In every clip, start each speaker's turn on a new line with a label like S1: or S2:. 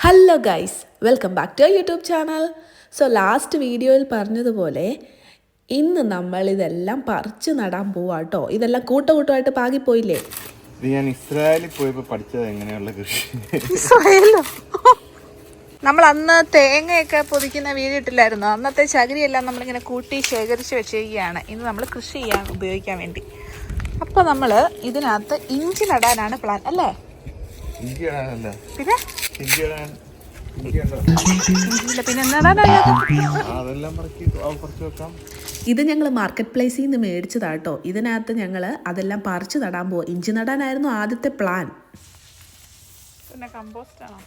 S1: Hello guys, welcome back to YouTube channel. So last വീഡിയോയിൽ പറഞ്ഞതുപോലെ ഇന്ന് നമ്മൾ ഇതെല്ലാം പറിച്ച് നടാൻ പോവാട്ടോ. ഇതെല്ലാം കൂട്ടമായിട്ട് പാകിപ്പോയില്ലേ.
S2: ഞാൻ ഇസ്രായേലിൽ പോയപ്പോൾ പഠിച്ചത് എങ്ങനെയുള്ള കൃഷി.
S3: നമ്മൾ അന്ന് തേങ്ങയൊക്കെ പൊതിക്കുന്ന വീടിട്ടില്ലായിരുന്നു. അന്നത്തെ ചകിരിയെല്ലാം നമ്മളിങ്ങനെ കൂട്ടി ശേഖരിച്ച് വെച്ചിരിക്കുകയാണ് ഇന്ന് നമ്മൾ കൃഷി ചെയ്യാൻ ഉപയോഗിക്കാൻ വേണ്ടി. അപ്പോൾ നമ്മൾ ഇതിനകത്ത് ഇഞ്ചി നടാനാണ് പ്ലാൻ അല്ലേ?
S2: ഇഞ്ചി ഇടാനല്ല,
S3: പിന്നെ പിന്നെ
S2: അതെല്ലാം പറിച്ച് വെക്കാം.
S1: ഇത് ഞങ്ങൾ മാർക്കറ്റ് പ്ലേസിൽ നിന്ന് മേടിച്ചതാട്ടോ. ഇതിനകത്ത് ഞങ്ങൾ അതെല്ലാം പറിച്ച് നടാൻ പോവാം. ഇഞ്ചി നടാനായിരുന്നു ആദ്യത്തെ പ്ലാൻ.
S3: പിന്നെ കമ്പോസ്റ്റ് ആണോ?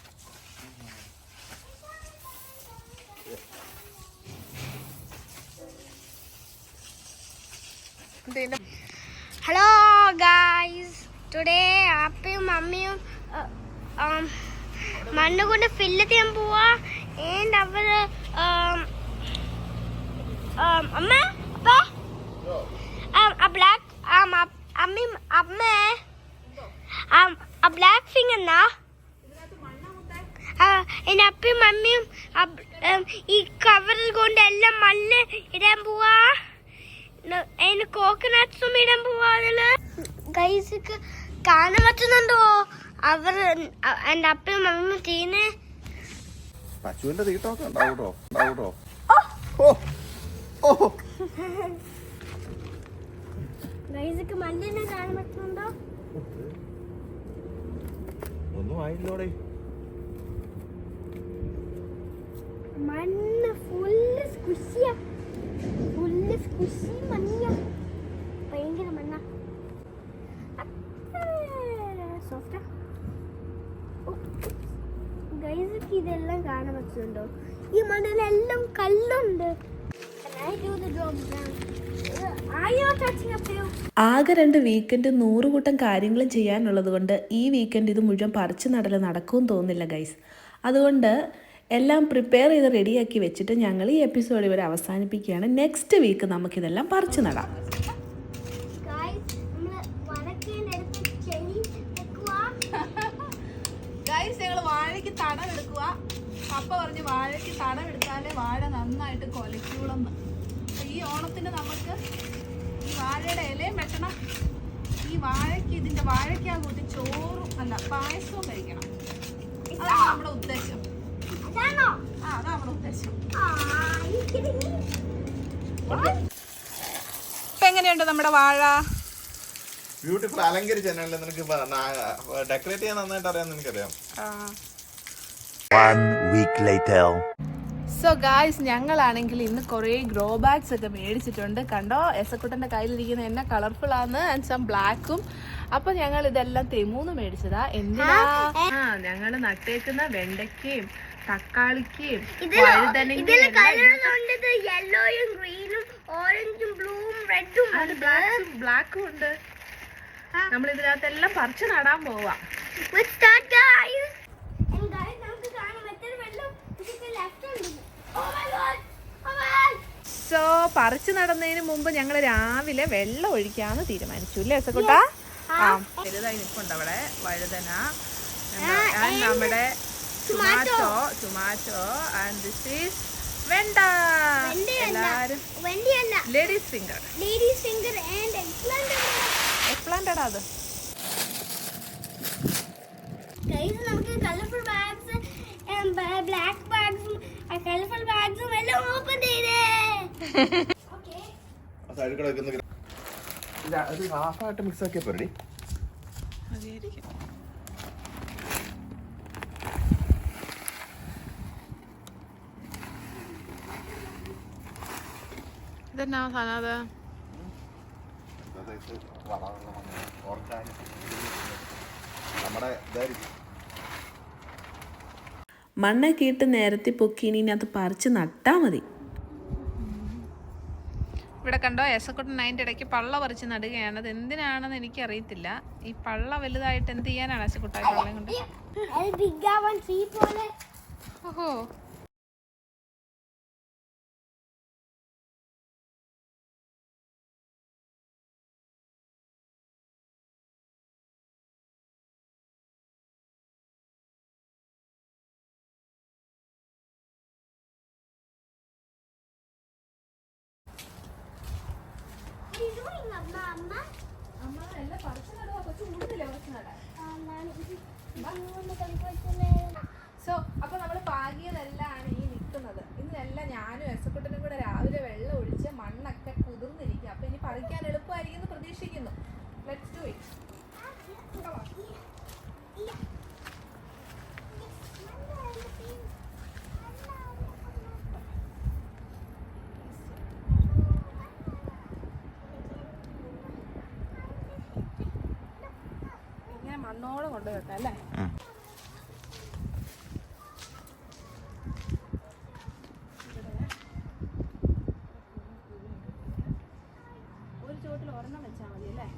S4: Hello guys, today അപ്പയും അമ്മയും മണ്ണ് കൊണ്ട് ഫില്ല് ചെയ്യാൻ പോവാ. and അവര് അമ്മ a black അമ്മയും അമ്മ a black finger na എന്റെ അപ്പയും അമ്മയും ഈ കവറിൽ കൊണ്ട് എല്ലാം മണ്ണ് ഇടാൻ പോവാ. കോക്കനട്ട്സും ഇടാൻ പോവാ. ഗൈസിക്ക് കാണാൻ പറ്റുന്നുണ്ടോ? അവർ എന്റെ അപ്പയും അമ്മയും ചെയ്യുന്നേ.
S2: പശുവിന്റെ തീട്ടമൊക്കെ ഉണ്ടാവൂട്ടോ.
S4: ഗൈസിക്ക് മണ്ണിനെ കാണാൻ പറ്റുന്നുണ്ടോ?
S2: ഒന്നും ആയില്ലോടെ.
S4: മണ്ണ് ഫുള്ള് സ്കുഷിയ, മണ്ണിയ ഭയങ്കര മണ്ണ. സോഫ്റ്റാ ഗൈസിക്ക് ഇതെല്ലാം കാണാൻ പറ്റുന്നുണ്ടോ? ഈ മണ്ണിലെല്ലാം കല്ലുണ്ട്.
S1: ആകെ 2 വീക്കെൻഡ് 100 കൂട്ടം കാര്യങ്ങളും ചെയ്യാനുള്ളത് കൊണ്ട് ഈ വീക്കെൻഡ് ഇത് മുഴുവൻ പറിച്ച് നടൽ നടക്കുമെന്ന് തോന്നുന്നില്ല ഗൈസ്. അതുകൊണ്ട് എല്ലാം പ്രിപ്പയർ ചെയ്ത് റെഡിയാക്കി വെച്ചിട്ട് ഞങ്ങൾ ഈ എപ്പിസോഡ് ഇവരെ അവസാനിപ്പിക്കുകയാണ്. നെക്സ്റ്റ് വീക്ക് നമുക്കിതെല്ലാം പറിച്ച് നടാം.
S3: ഞങ്ങൾ വാഴയ്ക്ക് തടമെടുക്കുക. പപ്പ പറഞ്ഞ് വാഴയ്ക്ക് തടമെടുത്താലേ വാഴ നന്നായിട്ട് കൊലയ്ക്കുള്ളെന്ന്. ഈ ഓണത്തിന് നമുക്ക് ഈ വാഴയുടെ ഇലയും വെട്ടണം. ഈ വാഴയ്ക്ക് ഇതിന്റെ വാഴയ്ക്കാ കൂട്ടി ചോറും അല്ല പായസവും കഴിക്കണം. അതാണ് നമ്മുടെ ഉദ്ദേശം. അതാണ് നമ്മുടെ ഉദ്ദേശം. ഇപ്പൊ എങ്ങനെയുണ്ട് നമ്മുടെ വാഴ?
S2: ബ്യൂട്ടിഫുൾ. അലങ്കരിച്ചല്ലേ നിനക്ക് ഡെക്കറേറ്റ് ചെയ്യാൻ നന്നായിട്ട് അറിയാമെന്ന് എനിക്കറിയാം.
S3: സോ ഗായ്സ്, ഞങ്ങളാണെങ്കിൽ ഇന്ന് കുറേ ഗ്രോ ബാഗ്സ് ഒക്കെ മേടിച്ചിട്ടുണ്ട്. കണ്ടോ, എസക്കുട്ടൻ്റെ കയ്യിലിരിക്കുന്ന എന്നെ കളർഫുൾ ആണ് ആൻഡ് സം ബ്ലാക്കും. അപ്പൊ ഞങ്ങൾ ഇതെല്ലാം തെമൂന്ന് മേടിച്ചതാ. എന്തിനാ? ഞങ്ങൾ നട്ടേക്കുന്ന വെണ്ടയ്ക്കയും തക്കാളിക്കയും വഴുതനങ്ങയും ബ്ലാക്കും ഉണ്ട്. നമ്മൾ ഇതിനകത്തെല്ലാം പറിച്ച് നടാൻ പോവാ. സോ പറിച്ചു നടന്നതിന് മുമ്പ് ഞങ്ങൾ രാവിലെ വെള്ളം ഒഴിക്കാന്ന് തീരുമാനിച്ചു അല്ലേ എസക്കുട്ടാ? വലുതായി നിൽപ്പുണ്ട് അവിടെ വഴുതന, നമ്മുടെ ടൊമാറ്റോ ആൻഡ് ദിസ് ഈസ് വെണ്ട. എല്ലാരും ലേഡീസ് ഫിംഗർ എഗ്പ്ലാന്റ് അത്.
S4: നമുക്ക് കളർഫുൾ ബാഗ്സ്, ബ്ലാക്ക് ബാഗ്സും കളർഫുൾ ബാഗ്സും എല്ലാം ഓപ്പൺ ചെയ്തേ.
S2: ഹാഫായിട്ട് മിക്സ് ആക്കിയ പോരടി.
S3: ഇതെന്നാ സാധനം അത്?
S1: മണ്ണൊക്കെ ഇട്ട് നേരത്തെ പൊക്കിനി അത് പറിച്ച് നട്ടാ മതി.
S3: ഇവിടെ കണ്ടോ, എസക്കുട്ടൻ അതിൻ്റെ ഇടയ്ക്ക് പള്ള പറിച്ച് നടുകയാണ്. അത് എന്തിനാണെന്ന് എനിക്കറിയത്തില്ല. ഈ പള്ള വലുതായിട്ട് എന്ത് ചെയ്യാനാണ് എസക്കുട്ടായി പള്ളം കൊണ്ട്? ഓഹോ, നടാൻ. സോ അപ്പൊ നമ്മൾ പാകിയതെല്ലാം ഈ നിൽക്കുന്നത്. ഇതിനെല്ലാം ഞാനും എസക്കുട്ടനും കൂടെ രാവിലെ വെള്ളം ഒഴിച്ച് മണ്ണൊക്കെ കുതിർന്നിരിക്കുക. അപ്പൊ ഇനി പറിക്കാൻ എളുപ്പമായിരിക്കും എന്ന് പ്രതീക്ഷിക്കുന്നു. Let's do it. ഇങ്ങനെ മണ്ണോടെ കൊണ്ടുവരട്ടെ അല്ലേ? ഒരു ചോട്ടിൽ ഒരെണ്ണം വെച്ചാൽ മതി അല്ലേ?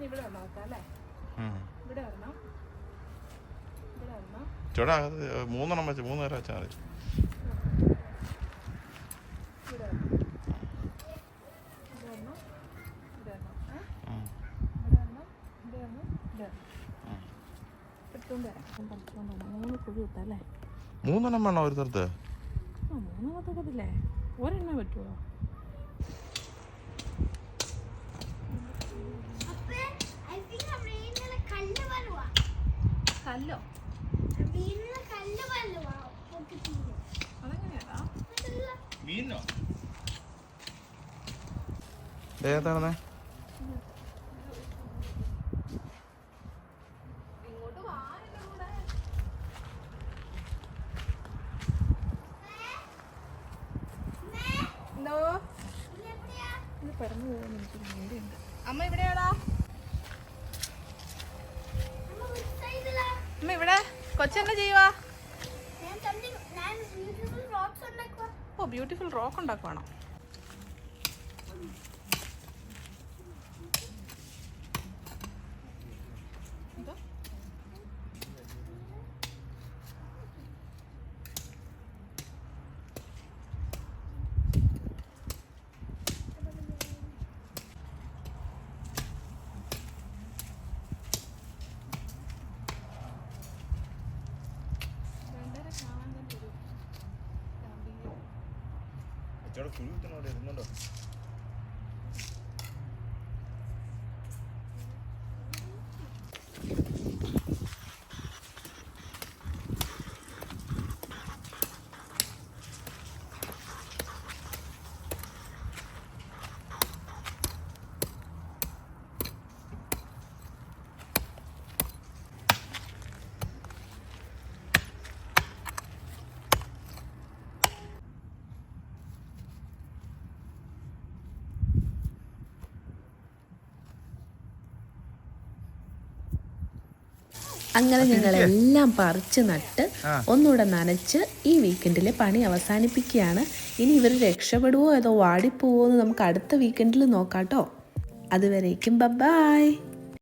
S3: ഇവിടെ വരണം വെക്കാം അല്ലേ? ഇവിടെ വരണം, ഇവിടെ വരണം.
S2: ചേട്ടാ 3 വെച്ച് 3 നേരം വെച്ചാൽ മതി.
S3: ഇവിടെ വരണം, ഇവിടെ വരണം, ഇവിടെ വരണം, ഇവിടെ വരണം, ഇവിടെ വരണം, ഇവിടെ വരണം. എടുത്തോണ്ട് വരാം. പറിച്ചോണ്ട് വരാം. 3 കുഴി ഇട്ടാ അല്ലേ?
S2: 3 വേണോ ഒരു സ്ഥലത്ത്?
S3: 3 പറ്റത്തില്ലേ? ഒരെണ്ണം പറ്റുമോ? കല്ലോ? അതെങ്ങനെയാ?
S2: മീനോ? ഏതാണേ?
S3: ഇങ്ങോട്ട് വാ എന്റെ കൂടെ. എന്തോ? ഇത് പെടന്നു പോകുന്നു. എനിക്ക് പേടിയുണ്ട്. അമ്മ ഇവിടെയാടാ? അമ്മ ഇവിടെ? കൊച്ചെന്നെ ചെയ്യുവാ? ഓ, ബ്യൂട്ടിഫുൾ റോക്ക് ഉണ്ടാക്കുവാണോ?
S2: ചേട്ടാ കുഴി കുത്തണോടെ ഇരുന്നുണ്ടോ?
S1: അങ്ങനെ ഞങ്ങളെല്ലാം പറിച്ച് നട്ട് ഒന്നുകൂടെ നനച്ച് ഈ വീക്കെൻഡിലെ പണി അവസാനിപ്പിക്കുകയാണ്. ഇനി ഇവർ രക്ഷപ്പെടുവോ അതോ വാടിപ്പോവോ എന്ന് നമുക്ക് അടുത്ത വീക്കെൻഡിൽ നോക്കാം കേട്ടോ. അതുവരേക്കും ബൈ.